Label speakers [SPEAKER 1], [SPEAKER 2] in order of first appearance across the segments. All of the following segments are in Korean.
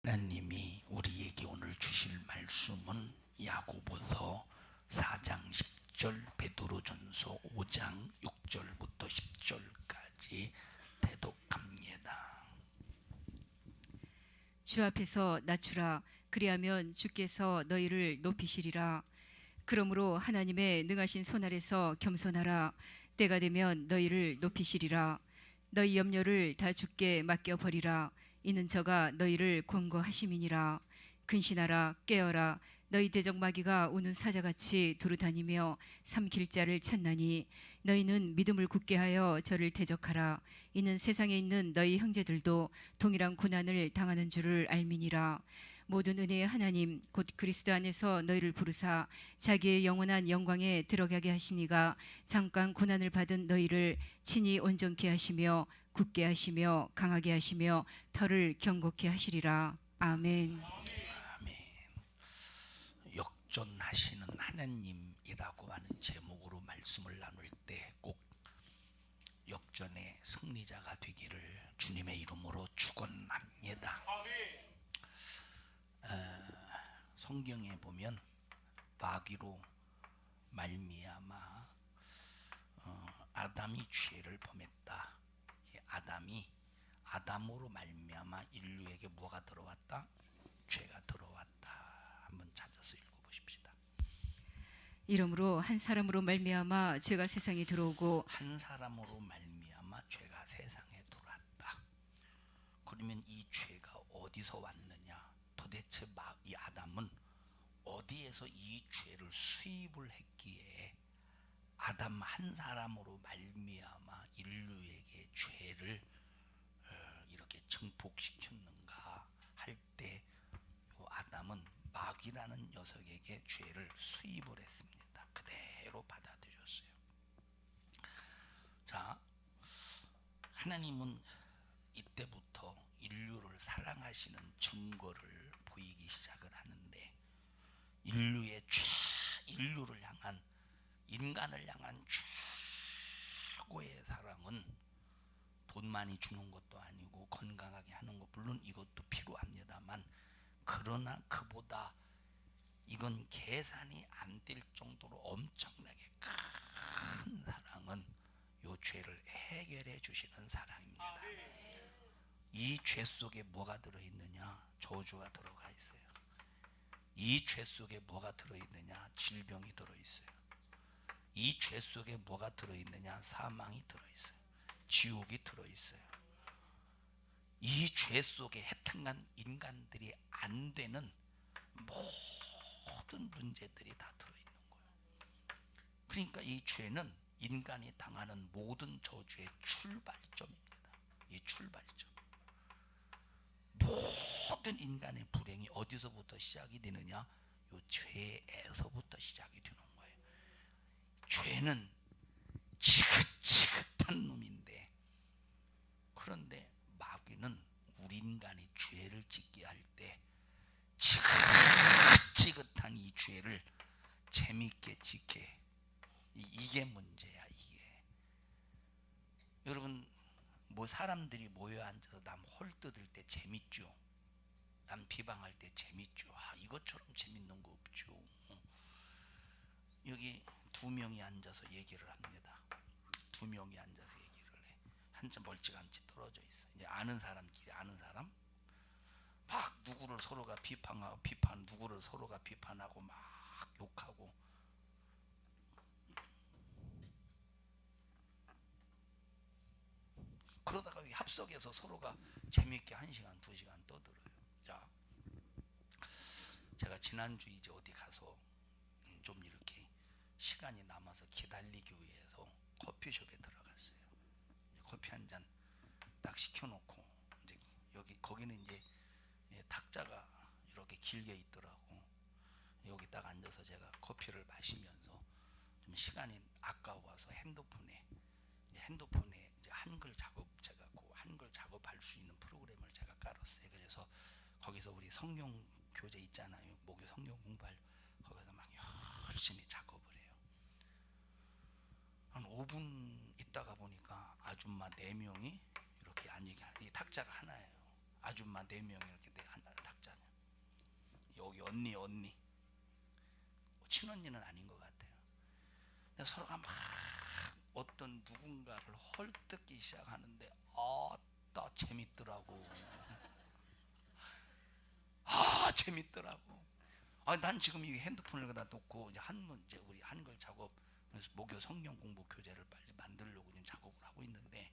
[SPEAKER 1] 하나님이 우리에게 오늘 주실 말씀은 야고보서 4장 10절, 베드로전서 5장 6절부터 10절까지 대독합니다.
[SPEAKER 2] 주 앞에서 낮추라. 그리하면 주께서 너희를 높이시리라. 그러므로 하나님의 능하신 손 아래서 겸손하라. 때가 되면 너희를 높이시리라. 너희 염려를 다 주께 맡겨버리라. 이는 저가 너희를 권고하심이니라. 근신하라. 깨어라. 너희 대적 마귀가 우는 사자같이 두루다니며 삼킬 자를 찾나니 너희는 믿음을 굳게 하여 저를 대적하라. 이는 세상에 있는 너희 형제들도 동일한 고난을 당하는 줄을 알미니라. 모든 은혜의 하나님 곧 그리스도 안에서 너희를 부르사 자기의 영원한 영광에 들어가게 하시니가 잠깐 고난을 받은 너희를 친히 온전케 하시며 굳게 하시며 강하게 하시며 털을 견고케 하시리라. 아멘.
[SPEAKER 1] 아멘. 역전하시는 하나님이라고 하는 제목으로 말씀을 나눌 때 꼭 역전의 승리자가 되기를 주님의 이름으로 축원합니다. 성경에 보면 마귀로 말미암아 아담이 죄를 범했다. 아담으로 말미암아 인류에게 뭐가 들어왔다? 죄가 들어왔다. 한번 찾아서 읽어보십시다.
[SPEAKER 2] 이러므로 한 사람으로 말미암아 죄가 세상에 들어오고
[SPEAKER 1] 한 사람으로 말미암아 죄가 세상에 들어왔다. 그러면 이 죄가 어디서 왔느냐? 도대체 이 아담은 어디에서 이 죄를 수입을 했기에 아담 한 사람으로 말미암아 인류에게 죄를 이렇게 증폭시켰는가 할 때 아담은 마귀라는 녀석에게 죄를 수입을 했습니다. 그대로 받아들였어요. 자, 하나님은 이때부터 인류를 사랑하시는 증거를 보이기 시작을 하는데 인류를 향한 인간을 향한 최고의 사랑은 돈 많이 주는 것도 아니고 건강하게 하는 것 물론 이것도 필요합니다만 그러나 그보다 이건 계산이 안 될 정도로 엄청나게 큰 사랑은 이 죄를 해결해 주시는 사랑입니다. 이 죄 속에 뭐가 들어있느냐? 저주가 들어가 있어요. 이 죄 속에 뭐가 들어있느냐? 질병이 들어있어요. 이 죄 속에 뭐가 들어있느냐? 사망이 들어있어요. 지옥이 들어있어요. 이 죄 속에 하여튼간 인간들이 안 되는 모든 문제들이 다 들어있는 거예요. 그러니까 이 죄는 인간이 당하는 모든 저주의 출발점입니다. 이 출발점. 모든 인간의 불행이 어디서부터 시작이 되느냐? 이 죄에서부터 시작이 되는 거예요. 죄는 지긋지긋한 놈인데 그런데 마귀는 우리 인간이 죄를 짓게 할 때 지긋지긋한 이 죄를 재밌게 짓게 이게 문제야. 이게 여러분 뭐 사람들이 모여 앉아서 남 홀 뜯을 때 재밌죠. 남 비방할 때 재밌죠. 이것처럼 재밌는 거 없죠. 여기 두 명이 앉아서 얘기를 합니다. 두 명이 앉아서 얘기를 해. 한참 멀찌감치 떨어져 있어. 이제 아는 사람끼리 아는 사람 막 누구를 서로가 누구를 서로가 비판하고 막 욕하고 그러다가 합석해서 서로가 재밌게 1시간 2시간 떠들어요. 자, 제가 지난주 이제 어디 가서 좀 이렇게 시간이 남아서 기다리기 위해서 커피숍에 들어갔어요. 커피 한 잔 딱 시켜놓고 이제 거기는 이제 탁자가 이렇게 길게 있더라고. 여기 딱 앉아서 제가 커피를 마시면서 좀 시간이 아까워서 핸드폰에 이제 한글 작업할 수 있는 프로그램을 제가 깔았어요. 그래서 거기서 우리 성경 교재 있잖아요. 목요 성경 공부할 거기서 막 열심히 작업을 해요. 한 5분 있다가 보니까 아줌마 4명이 이렇게 이 탁자가 하나예요. 아줌마 4명이 이렇게 탁자 여기 언니 친언니는 아닌 것 같아요. 근데 서로가 막 어떤 누군가를 헐뜯기 시작하는데 나 재밌더라고. 재밌더라고. 난 지금 이 핸드폰을 갖다 놓고 이제 우리 한글 작업, 그래서 목요 성경 공부 교재를 빨리 만들려고 지금 작업을 하고 있는데,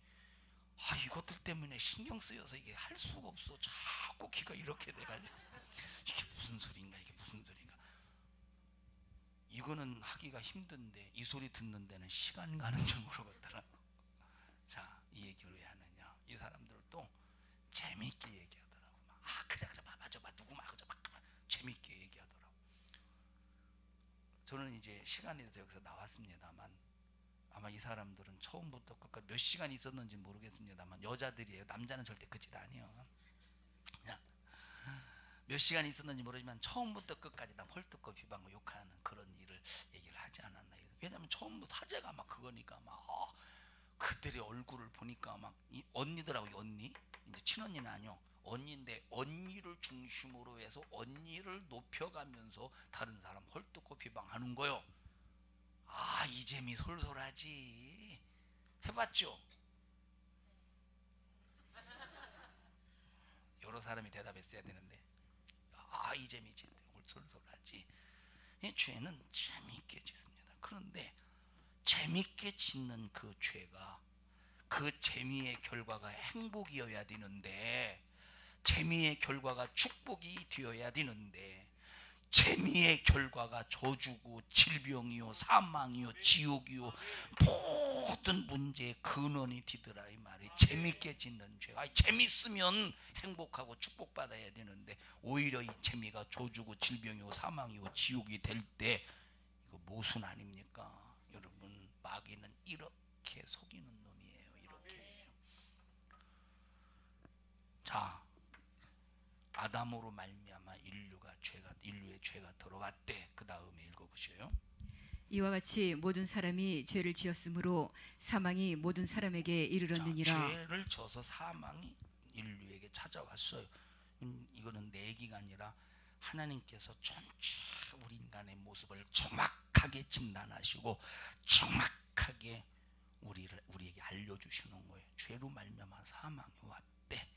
[SPEAKER 1] 이것들 때문에 신경 쓰여서 이게 할 수가 없어. 자꾸 귀가 이렇게 돼가지고 이게 무슨 소리인가, 이게 무슨 소리인가. 이거는 하기가 힘든데 이 소리 듣는 데는 시간 가는 줄 모르겠더라. 자, 이 얘기를 왜 하느냐? 이 사람들도 재밌게 얘기하더라고. 그래 맞아 누구 막 재밌게 얘기하더라고. 저는 이제 시간이 돼서 여기서 나왔습니다만, 아마 이 사람들은 처음부터 끝까지 몇 시간 있었는지 모르겠습니다만 여자들이에요. 남자는 절대 그 짓 아니에요. 그냥 몇 시간 있었는지 모르지만 처음부터 끝까지 다 헐뜯고 비방고 욕하는 그런 일을 얘기를 하지 않았나. 왜냐면 처음부터 화제가 막 그거니까 그들의 얼굴을 보니까 막 이 언니들하고 언니, 이제 친언니는 아니요, 언니인데 언니를 중심으로 해서 언니를 높여가면서 다른 사람 헐뜯고 비방하는 거요. 이 재미 솔솔하지. 해봤죠? 여러 사람이 대답했어야 되는데 이 재미지 솔솔하지. 이 죄는 재미있게 짓습니다. 그런데 재미있게 짓는 그 죄가, 그 재미의 결과가 행복이어야 되는데, 재미의 결과가 축복이 되어야 되는데, 재미의 결과가 저주고 질병이요 사망이요 지옥이요 모든 문제의 근원이 되더라 이 말이. 재밌게 짓는 죄가, 재밌으면 행복하고 축복받아야 되는데 오히려 이 재미가 저주고 질병이고 사망이고 지옥이 될 때 이거 모순 아닙니까? 여러분, 마귀는 이렇게 속이는 놈이에요. 이렇게. 자, 아담으로 말미암아 인류의 죄가 들어왔대. 그 다음에 읽어보세요.
[SPEAKER 2] 이와 같이 모든 사람이 죄를 지었으므로 사망이 모든 사람에게 이르렀느니라.
[SPEAKER 1] 죄를 져서 사망이 인류에게 찾아왔어요. 이거는 내 얘기가 아니라 하나님께서 전체 우리 인간의 모습을 정확하게 진단하시고 정확하게 우리에게 알려주시는 거예요. 죄로 말미암아 사망이 왔대.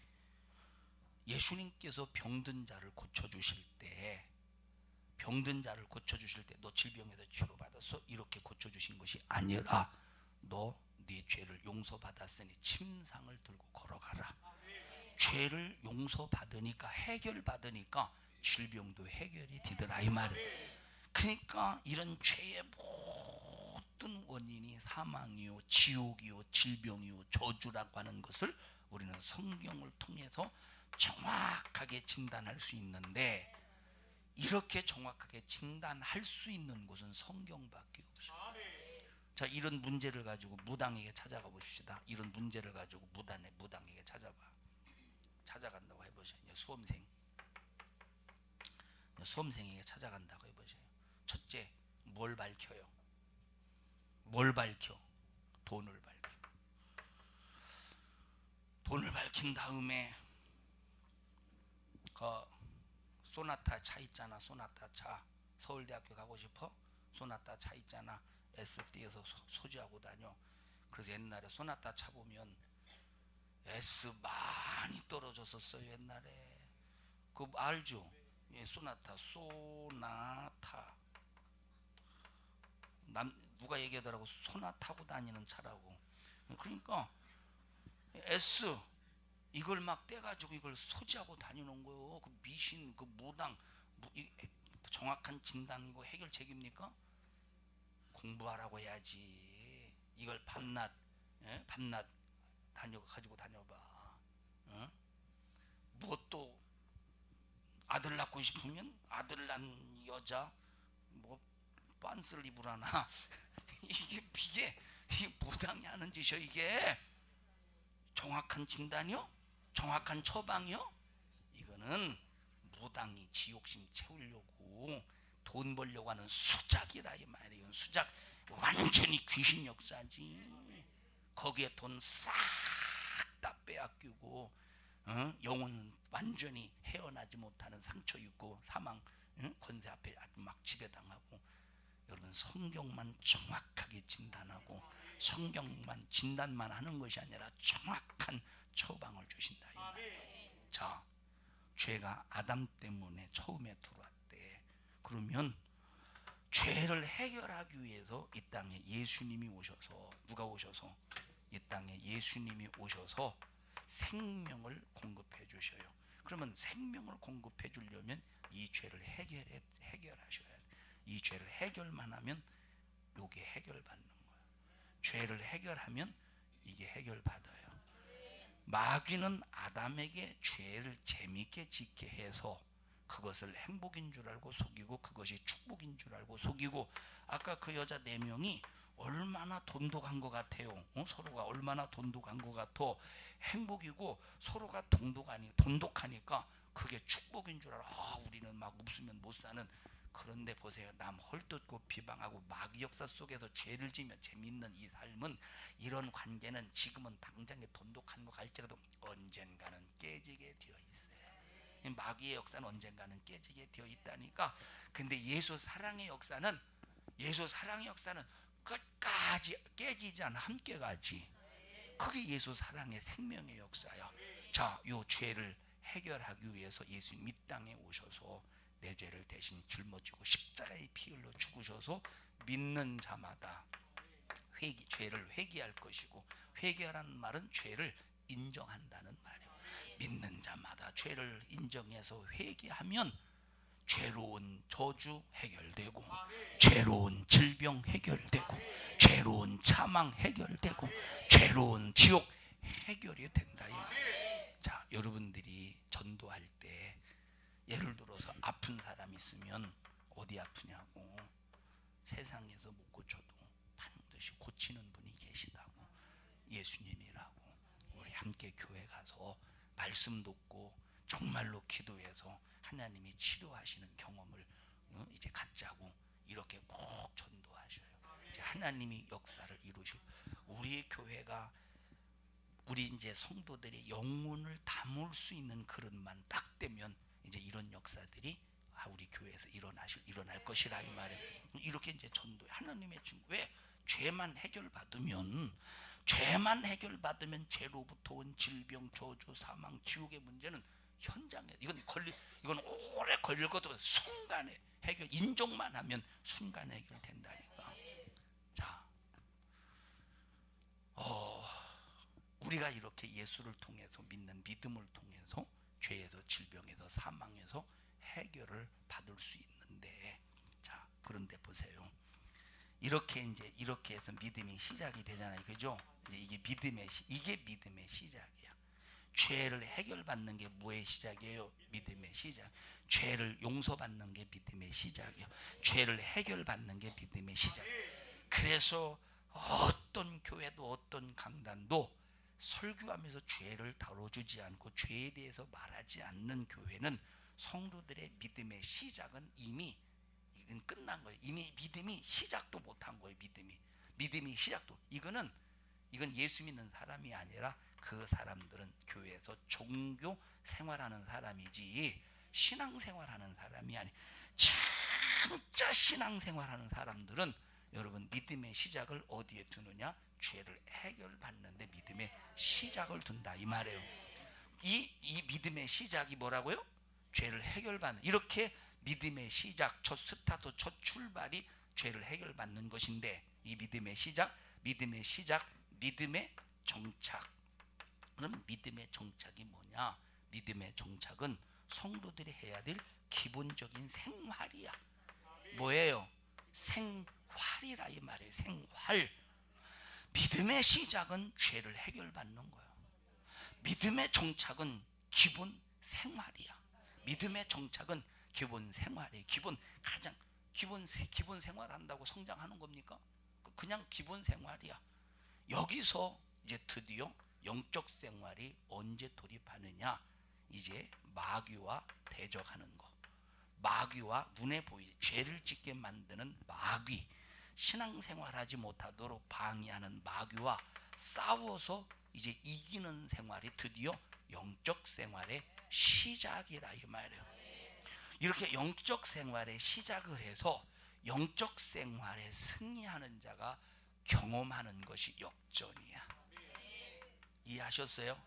[SPEAKER 1] 예수님께서 병든 자를 고쳐주실 때, 너 질병에서 치료받아서 이렇게 고쳐주신 것이 아니라, 너 네 죄를 용서받았으니 침상을 들고 걸어가라. 죄를 용서받으니까, 해결받으니까 질병도 해결이 되더라 이 말이에요. 그러니까 이런 죄의 모든 원인이 사망이요 지옥이요 질병이요 저주라고 하는 것을 우리는 성경을 통해서 정확하게 진단할 수 있는데, 이렇게 정확하게 진단할 수 있는 곳은 성경밖에 없어요. 자, 이런 문제를 가지고 무당에게 찾아가 보십시다. 이런 문제를 가지고 무당에게 찾아간다고 해보세요. 수험생에게 찾아간다고 해보세요. 첫째, 뭘 밝혀요? 돈을 밝혀. 돈을 밝힌 다음에 소나타 차 있잖아. 소나타 차. 서울대학교 가고 싶어? 소나타 차 있잖아. SD에서 소지하고 다녀. 그래서 옛날에 소나타 차 보면 S 많이 떨어졌었어요. 옛날에. 그거 알죠? 예, 소나타. 누가 얘기하더라고. 소나 타고 다니는 차라고. 그러니까 S 이걸 막 떼가지고 이걸 소지하고 다니는 거요. 그 미신, 그 무당, 정확한 진단이고 해결 책입니까? 공부하라고 해야지. 이걸 밤낮 가지고 다녀봐. 무엇도 아들 낳고 싶으면 아들 낳은 여자 빤스를 입으라나. 이게 무당이 하는 짓이요. 이게 정확한 진단이요? 정확한 처방이요? 이거는 무당이 지옥심 채우려고 돈 벌려고 하는 수작이라 이 말이에요. 수작, 완전히 귀신 역사지. 거기에 돈 싹 다 빼앗기고 영혼은 완전히 헤어나지 못하는 상처 입고 사망 권세 앞에 아주 막 지배당하고. 여러분 성경만 정확하게 진단하고 성경만 진단만 하는 것이 아니라 정확한 처방을 주신다 이 말이에요. 자, 죄가 아담 때문에 처음에 들어왔대. 그러면 죄를 해결하기 위해서 이 땅에 예수님이 오셔서, 누가 오셔서? 이 땅에 예수님이 오셔서 생명을 공급해 주셔요. 그러면 생명을 공급해 주려면 이 죄를 해결하셔야 돼요. 이 죄를 해결만 하면 이게 해결받는 거예요. 죄를 해결하면 이게 해결받아요. 마귀는 아담에게 죄를 재밌게 짓게 해서 그것을 행복인 줄 알고 속이고 그것이 축복인 줄 알고 속이고. 아까 그 여자 4명이 얼마나 돈독한 것 같아요. 서로가 얼마나 돈독한 것 같아. 행복이고 서로가 돈독하니까 그게 축복인 줄 알아. 우리는 막 웃으면 못 사는. 그런데 보세요, 남 헐뜯고 비방하고 마귀 역사 속에서 죄를 지며 재밌는 이 삶은, 이런 관계는 지금은 당장에 돈독한 것 갈지라도 언젠가는 깨지게 되어 있어요. 마귀의 역사는 언젠가는 깨지게 되어 있다니까. 근데 예수 사랑의 역사는 끝까지 깨지지 않아 함께 가지. 그게 예수 사랑의 생명의 역사야. 자, 요 죄를 해결하기 위해서 예수님 이 땅에 오셔서 내 죄를 대신 짊어지고 십자가에 피 흘려 죽으셔서 믿는 자마다 죄를 회개할 것이고, 회개하라는 말은 죄를 인정한다는 말이에요. 믿는 자마다 죄를 인정해서 회개하면 죄로운 저주 해결되고, 죄로운 질병 해결되고, 죄로운 사망 해결되고, 죄로운 지옥 해결이 된다 이 말이에요. 자, 여러분들이 전도할 때 예를 들어서 아픈 사람 있으면 어디 아프냐고, 세상에서 못 고쳐도 반드시 고치는 분이 계시다고, 예수님이라고. 우리 함께 교회 가서 말씀 듣고 정말로 기도해서 하나님이 치료하시는 경험을 이제 갖자고, 이렇게 꼭 전도하셔요. 이제 하나님이 역사를 이루실, 우리 교회가, 우리 이제 성도들이 영혼을 담을 수 있는 그릇만 딱 되면 이제 이런 역사들이 우리 교회에서 일어날 것이라 이 말이에요. 이렇게 이제 전도해. 하나님의 왜 죄만 해결받으면 죄로부터 온 질병, 저주, 사망, 지옥의 문제는 현장에, 이건 오래 걸릴 것도 없어요. 순간에 해결, 인정만 하면 순간에 해결된다니까. 자, 우리가 이렇게 예수를 통해서, 믿는 믿음을 통해서 죄에서, 질병에서, 사망에서 해결을 받을 수 있는데, 자, 그런데 보세요. 이렇게 해서 믿음이 시작이 되잖아요, 그죠? 이제 이게 믿음의 시작이야. 죄를 해결받는 게 뭐의 시작이에요? 믿음의 시작. 죄를 용서받는 게 믿음의 시작이에요. 죄를 해결받는 게 믿음의 시작. 그래서 어떤 교회도 어떤 강단도 설교하면서 죄를 다뤄주지 않고 죄에 대해서 말하지 않는 교회는 성도들의 믿음의 시작은 이미 이건 끝난 거예요. 이미 믿음이 시작도 못한 거예요. 믿음이 시작도, 이건 예수 믿는 사람이 아니라 그 사람들은 교회에서 종교 생활하는 사람이지 신앙생활하는 사람이 아니. 진짜 신앙생활하는 사람들은 여러분 믿음의 시작을 어디에 두느냐? 죄를 해결받는데 믿음의 시작을 둔다 이 말이에요. 이 믿음의 시작이 뭐라고요? 죄를 해결받는, 이렇게 믿음의 시작, 첫 스타트, 첫 출발이 죄를 해결받는 것인데, 이 믿음의 시작, 믿음의 정착. 그럼 믿음의 정착이 뭐냐? 믿음의 정착은 성도들이 해야 될 기본적인 생활이야. 뭐예요? 생활이라 이 말이에요. 생활. 믿음의 시작은 죄를 해결받는 거예요. 믿음의 정착은 기본 생활이야. 믿음의 정착은 기본 생활이에요. 가장 기본 생활한다고 성장하는 겁니까? 그냥 기본 생활이야. 여기서 이제 드디어 영적 생활이 언제 돌입하느냐? 이제 마귀와 대적하는 거. 마귀와 눈에 보이지 죄를 짓게 만드는 마귀, 신앙생활하지 못하도록 방해하는 마귀와 싸워서 이제 이기는 생활이 드디어 영적 생활의 시작이라 이 말이에요. 이렇게 영적 생활의 시작을 해서 영적 생활에 승리하는 자가 경험하는 것이 역전이야. 이해하셨어요?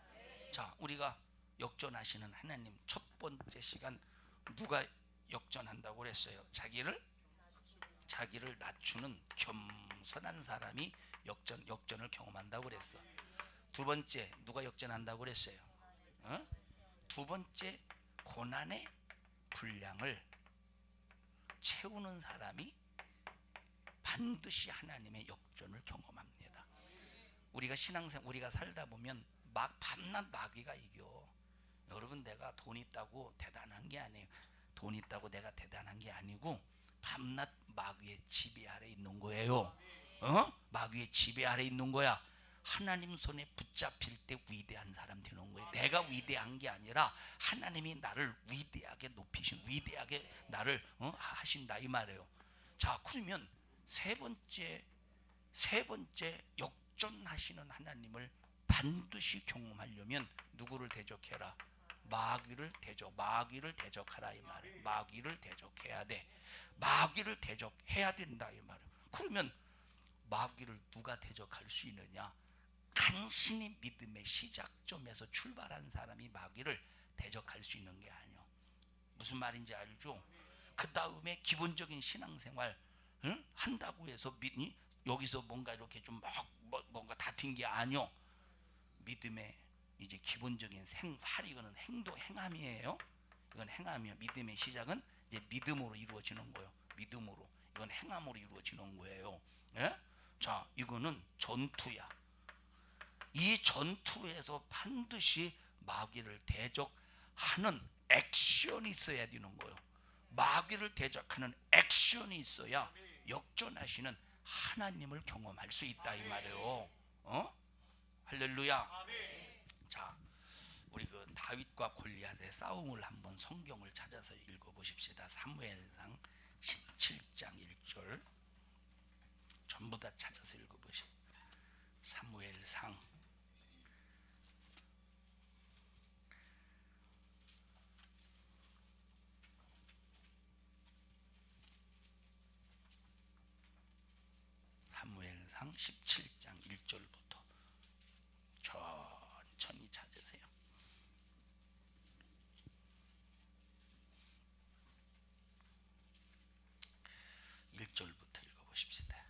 [SPEAKER 1] 자, 우리가 역전하시는 하나님 첫 번째 시간 누가 역전한다고 그랬어요? 자기를 낮추는 겸손한 사람이 역전을 경험한다고 그랬어. 두 번째 누가 역전한다고 그랬어요? 두 번째 고난의 분량을 채우는 사람이 반드시 하나님의 역전을 경험합니다. 우리가 신앙생활 우리가 살다 보면 밤낮 마귀가 이겨. 여러분, 내가 돈 있다고 대단한 게 아니에요. 돈 있다고 내가 대단한 게 아니고 밤낮 마귀의 지배 아래 있는 거예요. 마귀의 지배 아래 있는 거야. 하나님 손에 붙잡힐 때 위대한 사람 되는 거예요. 내가 위대한 게 아니라 하나님이 나를 위대하게 높이신, 위대하게 나를 하신다 이 말이에요. 자, 그러면 세 번째 역전하시는 하나님을 반드시 경험하려면 누구를 대적해라? 마귀를 대적하라 이 말이에요. 마귀를 대적해야 돼. 마귀를 대적해야 된다 이 말이에요. 그러면 마귀를 누가 대적할 수 있느냐? 간신히 믿음의 시작점에서 출발한 사람이 마귀를 대적할 수 있는 게 아니요. 무슨 말인지 알죠? 그 다음에 기본적인 신앙생활 한다고 해서 여기서 뭔가 이렇게 좀 뭔가 다툰 게 아니요. 믿음의 이제 기본적인 이거는 행함이에요. 이건 행함이요. 믿음의 시작은 이제 믿음으로 이루어지는 거예요. 믿음으로. 이건 행함으로 이루어지는 거예요. 예? 자, 이거는 전투야. 이 전투에서 반드시 마귀를 대적하는 액션이 있어야 되는 거예요. 마귀를 대적하는 액션이 있어야 역전하시는 하나님을 경험할 수 있다 이 말이에요. 할렐루야. 자, 우리 그 다윗과 골리앗의 싸움을 한번 성경을 찾아서 읽어보십시다. 사무엘상 17장 1절 전부 다 찾아서 읽어보십시오. 사무엘상 17장 1절부터 천천히 찾으세요. 1절부터 읽어보십시다.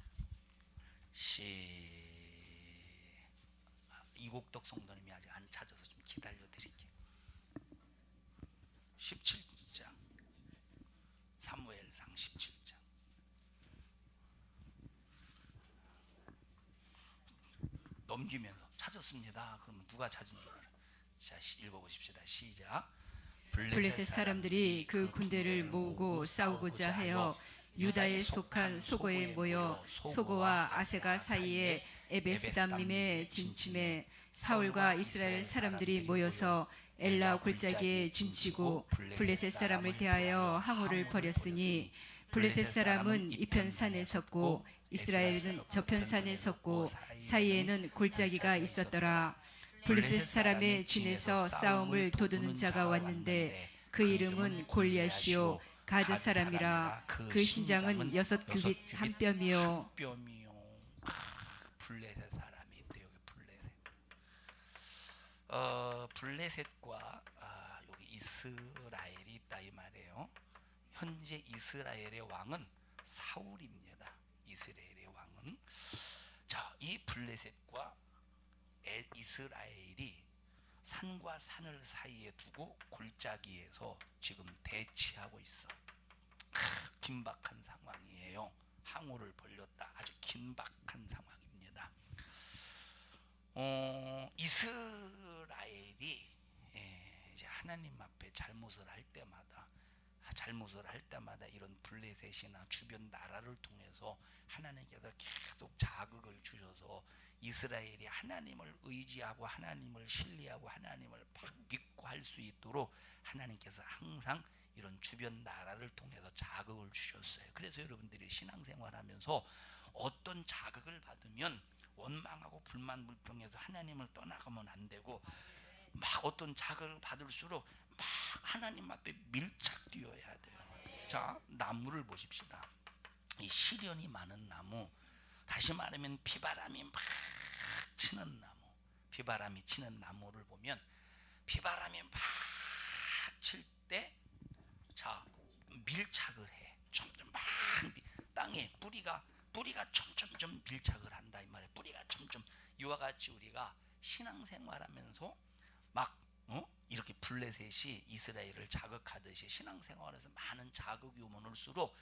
[SPEAKER 1] 이곡덕 성도님이 아직 안 찾아서 좀 기다려 드릴게요. 17장 사무엘상 17장 넘기면서 찾았습니다. 그러면 누가 찾은 줄 알아요? 자, 읽어보십시다. 시작.
[SPEAKER 2] 블레셋 사람들이 그 군대를 모으고 싸우고자 하여 유다에 속한 소고에 모여 소고와 아세가 사이에 에베스담림에 진침해 사울과 이스라엘 사람들이 모여서 엘라 골짜기에 진치고 블레셋 사람을 대하여 항우를 벌였으니 블레셋 사람은 이편 산에 섰고 이스라엘은 저편 산에 섰고 사이에는 골짜기가 있었더라. 블레셋 사람의 진에서 싸움을 도두는 자가 왔는데 그 이름은 골리앗이요 가드 사람이라. 그 신장은 6규빗 한 뼘이요.
[SPEAKER 1] 블레셋 사람이 있대. 여기 블레셋과 여기 이스라엘이 있다 이 말이에요. 현재 이스라엘의 왕은 사울입니다. 이스라엘의 왕은. 자, 이 블레셋과 이스라엘이 산과 산을 사이에 두고 골짜기에서 지금 대치하고 있어. 긴박한 상황이에요. 항우를 벌렸다. 아주 긴박한 상황입니다. 이스라엘이 이제 하나님 앞에 잘못을 할 때마다 이런 블레셋이나 주변 나라를 통해서 하나님께서 계속 자극을 주셔서 이스라엘이 하나님을 의지하고 하나님을 신뢰하고 하나님을 믿고 할 수 있도록 하나님께서 항상 이런 주변 나라를 통해서 자극을 주셨어요. 그래서 여러분들이 신앙생활하면서 어떤 자극을 받으면 원망하고 불만 불평해서 하나님을 떠나가면 안 되고 막 어떤 자극을 받을수록 막 하나님 앞에 밀착 뛰어야 돼요. 자, 나무를 보십시다. 이 시련이 많은 나무, 다시 말하면 비바람이 막 치는 나무, 비바람이 치는 나무를 보면 비바람이 막 칠 때 자, 밀착을 해. 점점 막 땅에 뿌리가 점점점 밀착을 한다 이 말이에요. 뿌리가 점점 이와 같이 우리가 신앙생활하면서 막 이렇게 블레셋이 이스라엘을 자극하듯이 신앙생활에서 많은 자극이 오면 올수록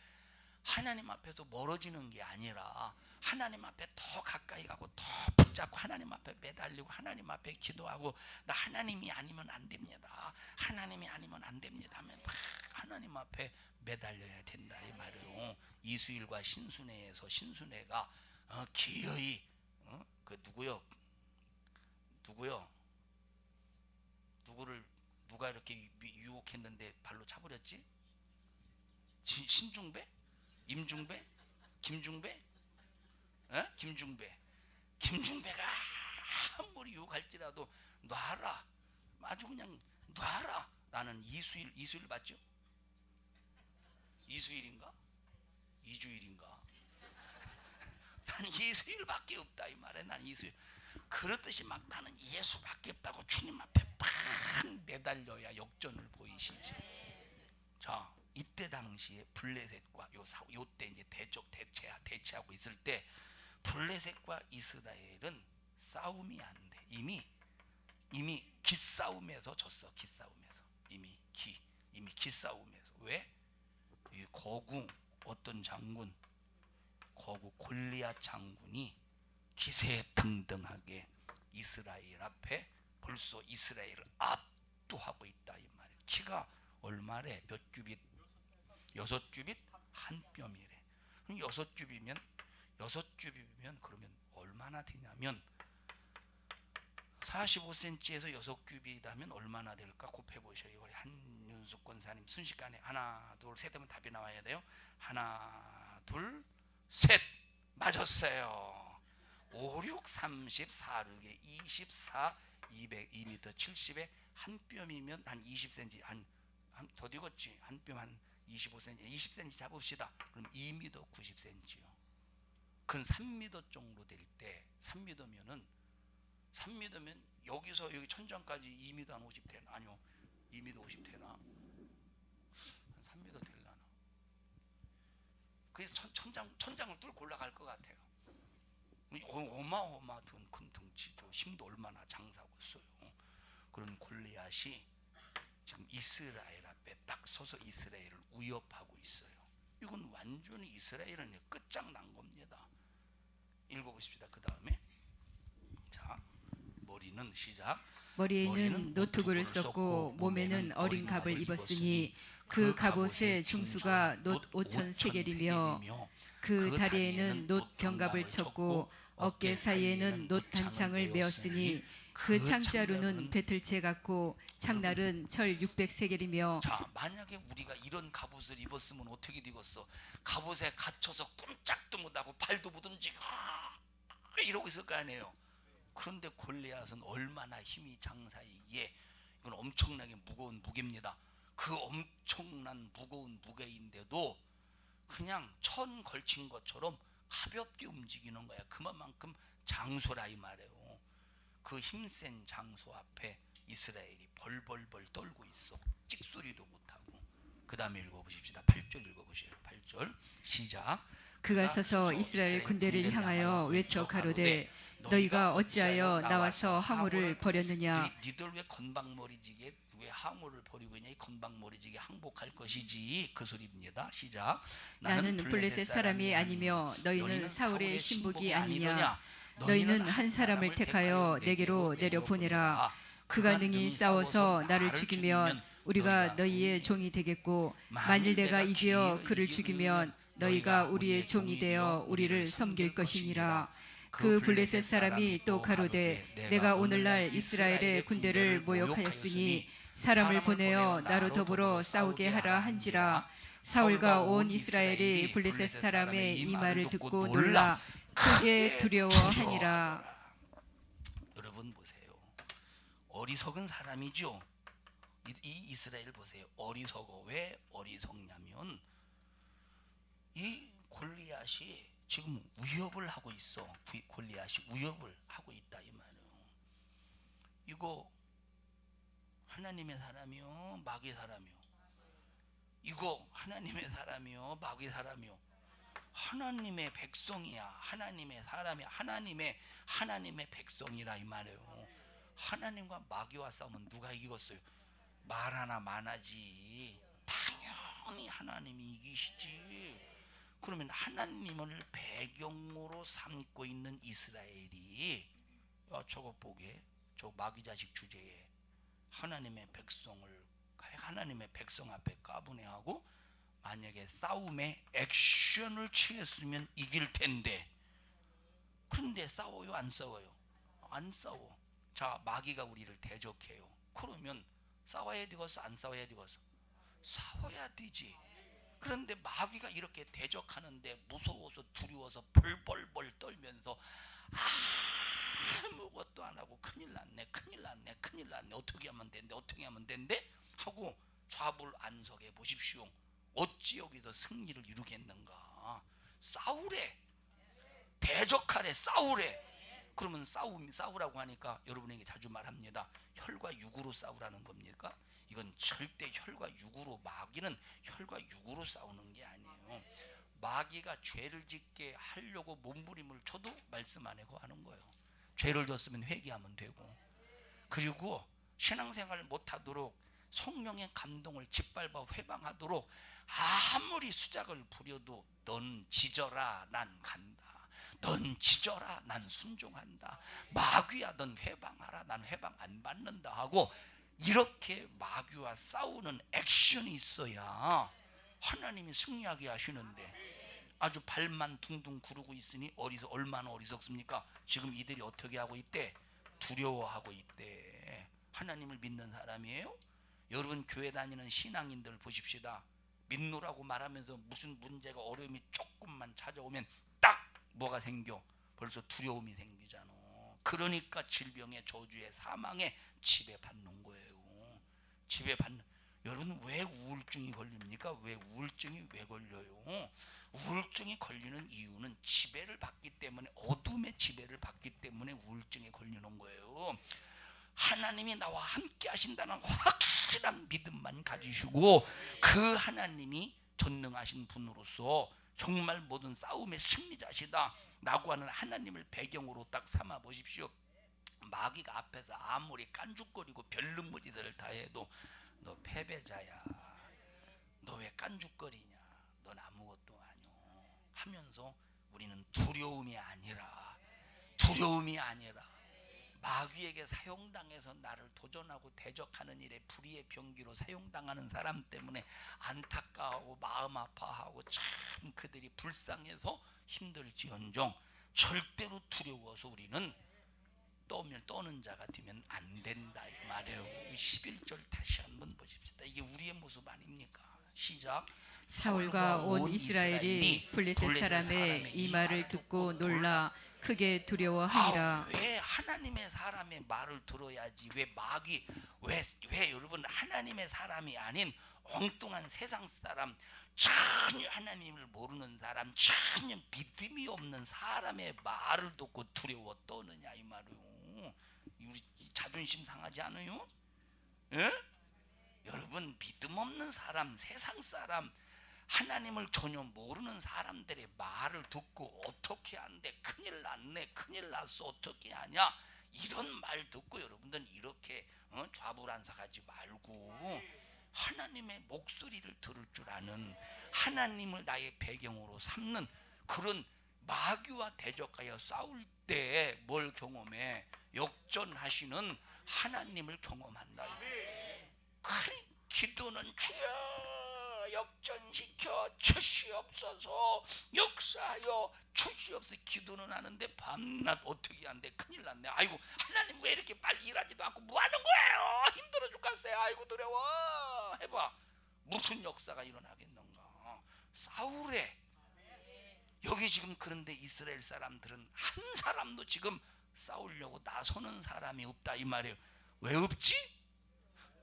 [SPEAKER 1] 하나님 앞에서 멀어지는 게 아니라 하나님 앞에 더 가까이 가고 더 붙잡고 하나님 앞에 매달리고 하나님 앞에 기도하고 나 하나님이 아니면 안 됩니다. 하나님이 아니면 안 됩니다 하면 막 하나님 앞에 매달려야 된다 이 말이에요. 이수일과 신순애에서 신순애가 기어이 그 누구를 누가 이렇게 유혹했는데 발로 차버렸지? 신중배? 임중배? 김중배? 김중배가 아무리 유혹할지라도 놔라, 아주 그냥 놔라. 나는 이수일 맞죠? 이수일인가? 이주일인가? 난 이수일밖에 없다 이 말에. 난 이수일. 그렇듯이 막 나는 예수밖에 없다고 주님 앞에 팍 매달려야 역전을 보이시지. 자, 이때 당시에 블레셋과 요때 이제 대체하고 있을 때 블레셋과 이스라엘은 싸움이 안 돼. 이미 기싸움에서 졌어. 기싸움에서 이미 기싸움에서. 왜? 이 거구 어떤 장군, 거구 골리앗 장군이 기세등등하게 이스라엘 앞에 벌써 이스라엘을 압도하고 있다 이 말이에요. 키가 얼마래? 몇 규빗? 6규빗 한 뼘이래. 6규빗이면 그러면 얼마나 되냐면 45cm에서 6규빗 하면 얼마나 될까? 곱해 보셔요. 우리 한윤숙 권사님 순식간에 하나 둘 셋 하면 답이 나와야 돼요. 하나 둘 셋 맞았어요. 5, 6, 30, 4, 6에 24, 200, 2m 70에 한 뼘이면 한 20cm 한 더 되겠지. 한 뼘 한 25cm, 20cm 잡읍시다. 그럼 2m 90cm요. 근 3m 정도 될 때 3m면 여기서 여기 천장까지 2m 한 50 되나? 아니요, 2m 50 되나? 한 3m 되려나? 그래서 천장을 뚫고 올라갈 것 같아요. 어마어마한 큰 덩치죠. 힘도 얼마나 장사하고 있어요. 그런 골리앗이 지금 이스라엘 앞에 딱 서서 이스라엘을 위협하고 있어요. 이건 완전히 이스라엘은 끝장난 겁니다. 읽어보십시다. 그 다음에 자, 머리는 시작.
[SPEAKER 2] 머리에는 노트구를 썼고 몸에는 어린 갑을 입었으니 그 갑옷의 중수가 놋 5천 세겔이며 그 다리에는 놋 견갑을 쳤고 어깨 사이에는 놋 단창을 메었으니 그 창자루는 배틀채 같고 창날은 철 600세겔이며.
[SPEAKER 1] 자, 만약에 우리가 이런 갑옷을 입었으면 어떻게 되겠어? 갑옷에 갇혀서 꼼짝도 못하고 발도 못 움직이고 이러고 있을 거 아니에요. 그런데 골리앗은 얼마나 힘이 장사이기에 이건 엄청나게 무거운 무게입니다. 그 엄청난 무거운 무게인데도 그냥 천 걸친 것처럼 가볍게 움직이는 거야. 그만큼 장소라 이 말이에요. 그 힘센 장소 앞에 이스라엘이 벌벌벌 떨고 있어. 찍소리도 못하고. 그 다음에 읽어보십시다. 8절 읽어보세요. 8절 시작.
[SPEAKER 2] 그가 서서 이스라엘 군대를 향하여 외쳐 가로되 너희가 어찌하여 나와서 항우를 버렸느냐.
[SPEAKER 1] 니들 왜 건방머리지게 왜 항우를 버리고 있냐. 이 건방머리지게 항복할 것이지 그 소리입니다. 시작.
[SPEAKER 2] 나는 블레셋 사람이 아니며 너희는 사울의 신복이 아니냐. 너희는 한 사람을 택하여 내게로 내려보내라. 그가 능히 싸워서 나를 죽이면 우리가 너희의 종이 되겠고 만일 내가 이겨 그를 죽이면 너희가 우리의 종이 되어 우리를 섬길 것이니라. 그 블레셋 사람이 또 가로되 내가 오늘날 이스라엘의 군대를 모욕하였으니 사람을 보내어 나로 더불어 싸우게 하라 한지라. 사울과 온 이스라엘이 블레셋 사람의 이 말을 듣고 놀라 크게 두려워하니라.
[SPEAKER 1] 여러분 보세요. 어리석은 사람이죠. 이 이스라엘 보세요. 어리석어. 왜 어리석냐면 이 골리앗이 지금 위협을 하고 있어. 골리앗이 위협을 하고 있다 이 말이에요. 이거 하나님의 사람이요, 마귀 사람이요. 이거 하나님의 사람이요, 마귀 사람이요. 하나님의 백성이야. 하나님의 사람이야. 하나님의 백성이라 이 말이에요. 하나님과 마귀와 싸우면 누가 이기겠어요? 말 하나 많아지. 당연히 하나님이 이기시지. 그러면 하나님을 배경으로 삼고 있는 이스라엘이 저거 보게, 저 마귀 자식 주제에 하나님의 백성 앞에 까분해하고 만약에 싸움에 액션을 취했으면 이길 텐데, 그런데 싸워요 안 싸워요? 안 싸워. 자, 마귀가 우리를 대적해요. 그러면 싸워야 되겠어 안 싸워야 되겠어? 싸워야 되지. 그런데 마귀가 이렇게 대적하는데 무서워서 두려워서 벌벌벌 떨면서 아무것도 안 하고 큰일 났네 어떻게 하면 된대 하고 좌불안석해 보십시오. 어찌 여기서 승리를 이루겠는가? 싸우래, 대적하래, 싸우래. 그러면 싸우라고 하니까 여러분에게 자주 말합니다. 혈과 육으로 싸우라는 겁니까? 이건 절대 혈과 육으로, 마귀는 혈과 육으로 싸우는 게 아니에요. 마귀가 죄를 짓게 하려고 몸부림을 쳐도 말씀 안 하고 하는 거예요. 죄를 졌으면 회개하면 되고, 그리고 신앙생활을 못하도록 성령의 감동을 짓밟아 회방하도록 아무리 수작을 부려도 넌 지져라 난 간다, 넌 지져라 난 순종한다, 마귀야 넌 회방하라 난 회방 안 받는다 하고 이렇게 마귀와 싸우는 액션이 있어야 하나님이 승리하게 하시는데 아주 발만 둥둥 구르고 있으니 얼마나 어리석습니까? 지금 이들이 어떻게 하고 있대? 두려워하고 있대. 하나님을 믿는 사람이에요? 여러분 교회 다니는 신앙인들 보십시다. 믿노라고 말하면서 무슨 문제가 어려움이 조금만 찾아오면 딱 뭐가 생겨? 벌써 두려움이 생기잖아. 그러니까 질병의 저주의 사망에 지배받는 거예요. 여러분 왜 우울증이 걸립니까? 왜 걸려요? 우울증이 걸리는 이유는 지배를 받기 때문에, 어둠의 지배를 받기 때문에 우울증에 걸리는 거예요. 하나님이 나와 함께 하신다는 확실한 믿음만 가지시고 그 하나님이 전능하신 분으로서 정말 모든 싸움의 승리자시다 라고 하는 하나님을 배경으로 딱 삼아 보십시오. 마귀가 앞에서 아무리 깐죽거리고 별눈무지들을 다 해도 너 패배자야, 너 왜 깐죽거리냐, 넌 아무것도 아니오 하면서 우리는 두려움이 아니라 마귀에게 사용당해서 나를 도전하고 대적하는 일에 불의의 병기로 사용당하는 사람 때문에 안타까워하고 마음 아파하고 참 그들이 불쌍해서 힘들지언정 절대로 두려워서 우리는 떠는 자가 되면 안 된다 이 말이에요. 11절 다시 한번 보십시다. 이게 우리의 모습 아닙니까? 시작.
[SPEAKER 2] 사울과 온 이스라엘이 블레셋 사람의 이 말을 듣고 놀라 크게 두려워하니라.
[SPEAKER 1] 왜 하나님의 사람의 말을 들어야지? 왜 여러분 하나님의 사람이 아닌 엉뚱한 세상 사람, 전혀 하나님을 모르는 사람, 전혀 믿음이 없는 사람의 말을 듣고 두려워 떠느냐 이 말이에요. 우리 자존심 상하지 않아요? 예? 여러분 믿음 없는 사람, 세상 사람, 하나님을 전혀 모르는 사람들의 말을 듣고 어떻게 한대, 큰일 났어 어떻게 하냐, 이런 말 듣고 여러분들은 이렇게 좌불안석하지 말고 하나님의 목소리를 들을 줄 아는, 하나님을 나의 배경으로 삼는 그런 마귀와 대적하여 싸울 때 뭘 경험해? 역전하시는 하나님을 경험한다. 기도는 주여 역전시켜 주시옵소서, 역사하여 주시옵소서. 기도는 하는데 밤낮 어떻게 한대? 큰일 났네. 아이고 하나님 왜 이렇게 빨리 일하지도 않고 뭐 하는 거예요? 힘들어 죽겠어요. 아이고 두려워. 해봐. 무슨 역사가 일어나겠는가? 싸우래. 여기 지금 그런데 이스라엘 사람들은 한 사람도 지금 싸우려고 나서는 사람이 없다 이 말이에요. 왜 없지?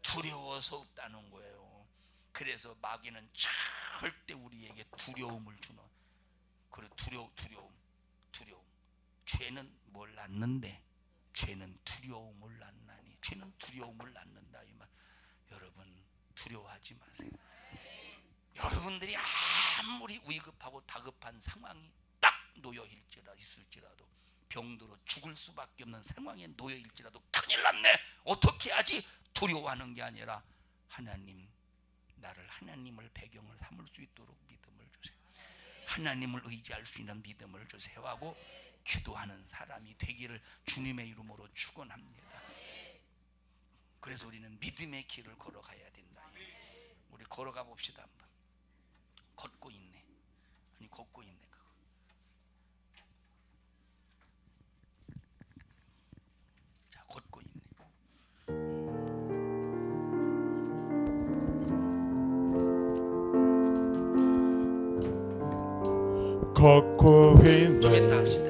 [SPEAKER 1] 두려워서 없다는 거예요. 그래서 마귀는 절대 우리에게 두려움을 주는, 그래, 두려움. 죄는 뭘 낳는데? 죄는 두려움을 낳나니. 죄는 두려움을 낳는다 이 말. 여러분 두려워하지 마세요. 여러분들이 아무리 위급하고 다급한 상황이 딱 있을지라도, 병들어 죽을 수밖에 없는 상황에 놓여있을지라도 큰일 났네, 어떻게 하지? 두려워하는 게 아니라 하나님, 나를 하나님을 배경을 삼을 수 있도록 믿음을 주세요. 하나님을 의지할 수 있는 믿음을 주세요 하고 기도하는 사람이 되기를 주님의 이름으로 축원합니다. 그래서 우리는 믿음의 길을 걸어가야 된다. 우리 걸어가 봅시다. 한번. 걷고 있네. 아니 걷고 있네. 그거. 자, 걷고 있네.
[SPEAKER 3] 걷고 있네.
[SPEAKER 1] 좀 이따 합시다.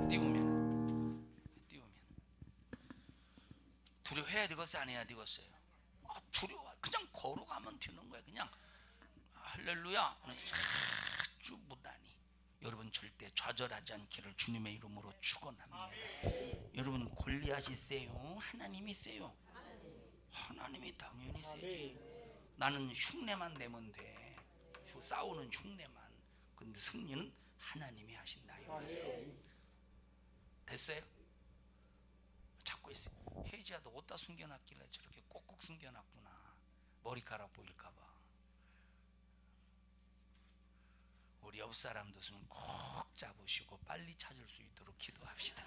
[SPEAKER 1] 띄우면 두려워해야 되겠어, 안 해야 되겠어요? 두려워. 그냥 걸어가면 되는 거야. 그냥 할렐루야 쭉 못하니. 여러분 절대 좌절하지 않기를 주님의 이름으로 축원합니다. 여러분 골리앗이 세요, 하나님이 세요? 하나님이 당연히 세지. 나는 흉내만 내면 돼. 싸우는 흉내만. 근데 승리는 하나님이 하신다. 됐어요? 찾고 있어요. 혜지야, 너 어디다 숨겨놨길래 저렇게 꼭꼭 숨겨놨구나. 머리카락 보일까봐. 우리 옆 사람도 손 꼭 잡으시고 빨리 찾을 수 있도록 기도합시다.